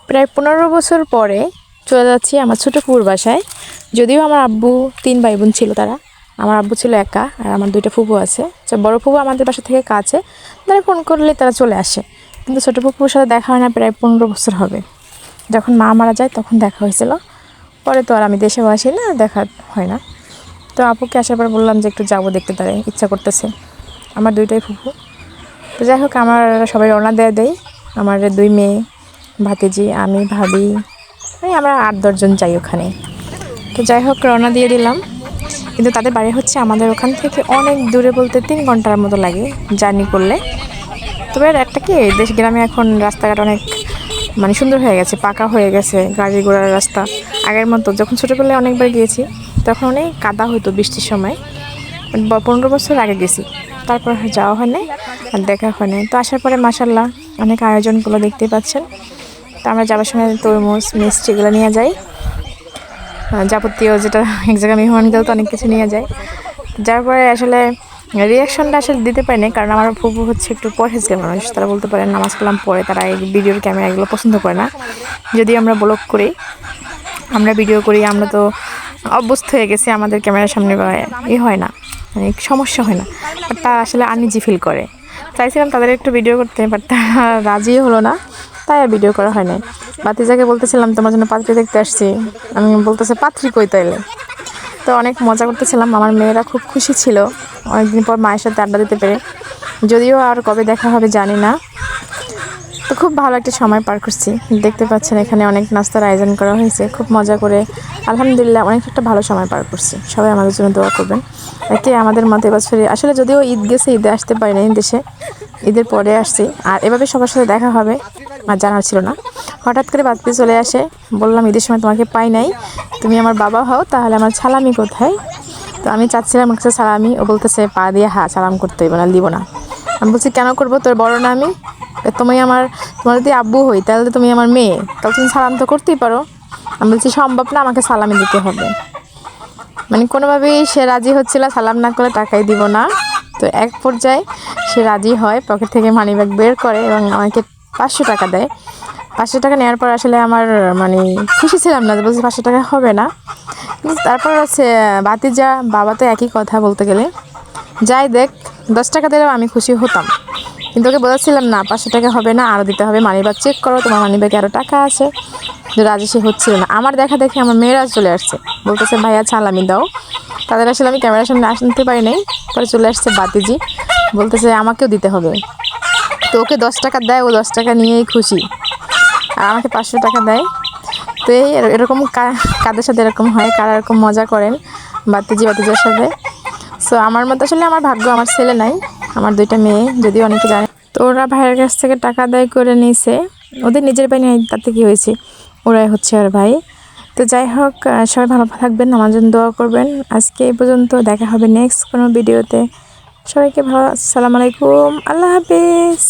প্রায় 15 বছর পরে চলে যাচ্ছি আমার ছোটো ফুপুর বাসায়। যদিও আমার আব্বু 3 ভাই বোন ছিল, তারা আমার আব্বু ছিল একা, আর আমার 2টা ফুপু আছে। বড় ফুপু আমাদের বাসা থেকে কাছে, তারা ফোন করলে তারা চলে আসে, কিন্তু ছোটো ফুপুর সাথে দেখা হয় না প্রায় 15 বছর হবে। যখন মা মারা যায় তখন দেখা হয়েছিল, পরে তো আর আমি দেশেও আসি না, দেখা হয় না। তো আপুকে আসার পর বললাম যে একটু যাবো দেখতে, তারা ইচ্ছা করতেছে। আমার 2টাই ফুপু। তো যাই হোক, আমার সবাই রওনা দেয়। আমার 2 মেয়ে, ভাতিজি, আমি, ভাবি, আমরা 8-10 জন যাই ওখানে। তো যাই হোক, রওনা দিয়ে দিলাম। কিন্তু তাদের বাড়ি হচ্ছে আমাদের ওখান থেকে অনেক দূরে, বলতে 3 ঘন্টার মতো লাগে জার্নি করলে। তবে একটা কি, দেশ গ্রামে এখন রাস্তাঘাট অনেক সুন্দর হয়ে গেছে, পাকা হয়ে গেছে, গাড়ি ঘোড়ার রাস্তা আগের মতো। যখন ছোটোবেলায় অনেকবার গিয়েছি তখন অনেক কাদা হতো বৃষ্টির সময়, 15 বছর আগে গেছি, তারপর যাওয়া হয় নাই আর দেখা হয় নাই। তো আসার পরে মাশাল্লাহ অনেক আয়োজনগুলো দেখতে পাচ্ছেন। তো আমরা যাওয়ার সময় তরমুজ, মিষ্টি এগুলো নিয়ে যাই, যাবতীয় যেটা এক জায়গায় মেহমান গেলে তো অনেক কিছু নিয়ে যায়। যার পরে আসলে রিয়াকশনটা আসলে দিতে পারি না, কারণ আমার ফুপু হচ্ছে একটু পরহেজগার মানুষ। তারা বলতে পারেন নামাজ কালাম পড়ে, তারা এই ভিডিওর ক্যামেরা এগুলো পছন্দ করে না। যদি আমরা ব্লগ করি, আমরা ভিডিও করি, আমরা তো অভ্যস্ত হয়ে গেছি, আমাদের ক্যামেরার সামনে হয় না, সমস্যা হয় না। বাট তারা আসলে আনইজি ফিল করে। চাইছিলাম তাদের একটু ভিডিও করতে, বাট তারা রাজি হলো না, তাই আর ভিডিও করা হয় নাই। বাতিজাকে বলতেছিলাম তোমার জন্য পাত্রী দেখতে আসছি, আমি বলতেছে পাত্রী কই তাইলে। তো অনেক মজা করতেছিলাম, আমার মেয়েরা খুব খুশি ছিল অনেকদিন পর মায়ের সাথে আড্ডা দিতে পেরে। যদিও আর কবে দেখা হবে জানি না। তো খুব ভালো একটা সময় পার করছি। দেখতে পাচ্ছেন এখানে অনেক নাস্তার আয়োজন করা হয়েছে, খুব মজা করে আলহামদুলিল্লাহ অনেক একটা ভালো সময় পার করছি। সবাই আমাদের জন্য দোয়া করবেন। একে আমাদের মতো এবছরে আসলে যদিও ঈদ গেছে, ঈদে আসতে পারি নাই দেশে, ঈদের পরে আসছি। আর এভাবে সবার সাথে দেখা হবে আর জানার ছিল না। হঠাৎ করে বাড়িতে চলে আসে, বললাম ঈদের সময় তোমাকে পাই নাই, তুমি আমার বাবা হও, তাহলে আমার সালামি কোথায়? তো আমি চাচ্ছিলাম একটা সালামি, ও বলতেছে পা দিয়ে সালাম করতে হইব না, দিব না। আমি বলছি কেন করবো, তোর বড় না আমি? তোমার যদি আব্বু হই তাহলে তুমি আমার মেয়ে, তাহলে তুমি সালাম তো করতেই পারো। আমি বলছি সম্ভব না, আমাকে সালামি দিতে হবে। কোনোভাবেই সে রাজি হচ্ছিল, সালাম না করে টাকাই দিব না। তো এক পর্যায়ে সে রাজি হয়, পকেট থেকে মানিব্যাগ বের করে এবং আমাকে 500 টাকা দেয়। 500 টাকা নেওয়ার পর আসলে আমার খুশি ছিলাম না, বলছি 500 টাকা হবে না। কিন্তু তারপর হচ্ছে ভাতিজা বাবা তো একই কথা বলতে গেলে, যাই দেখ 10 টাকা দিলেও আমি খুশি হতাম। কিন্তু ওকে বলেছিলাম না 500 টাকা হবে না, আরও দিতে হবে, মানিব্যাগ চেক করো, তোমার মানিব্যাগে আরও টাকা আছে। রাজি সে হচ্ছিল না। আমার দেখা দেখে আমার মেয়েরা চলে আসছে, বলতেছে ভাইয়া সালামি দাও। তাদের আসলে আমি ক্যামেরার সামনে আসতে পারি নাই, পরে চলে আসছে বাতিজি, বলতেছে আমাকেও দিতে হবে। তো ওকে 10 টাকা দেয়, ও 10 টাকা নিয়েই খুশি, আর আমাকে 500 টাকা দেয়। তো এরকম কাদের সাথে এরকম হয়, কারা এরকম মজা করেন বাতিজার সাথে। সো আমার মতো আসলে আমার ভাগ্য, আমার ছেলে নাই, আমার 2টা মেয়ে, যদিও অনেকে জানে। তো ওরা ভাইয়ের কাছ থেকে টাকা আদায় করে নিয়েছে, ওদের নিজের ভাই নেই, তাতে কি হয়েছে, ওরাই হচ্ছে আর ভাই। তো যাই হোক, সবাই ভালো থাকবেন, আমার জন্য দোয়া করবেন। আজকে এই পর্যন্ত, দেখা হবে নেক্সট কোনো ভিডিওতে। সবাইকে ভালো, আসসালামু আলাইকুম, আল্লাহ হাফিজ।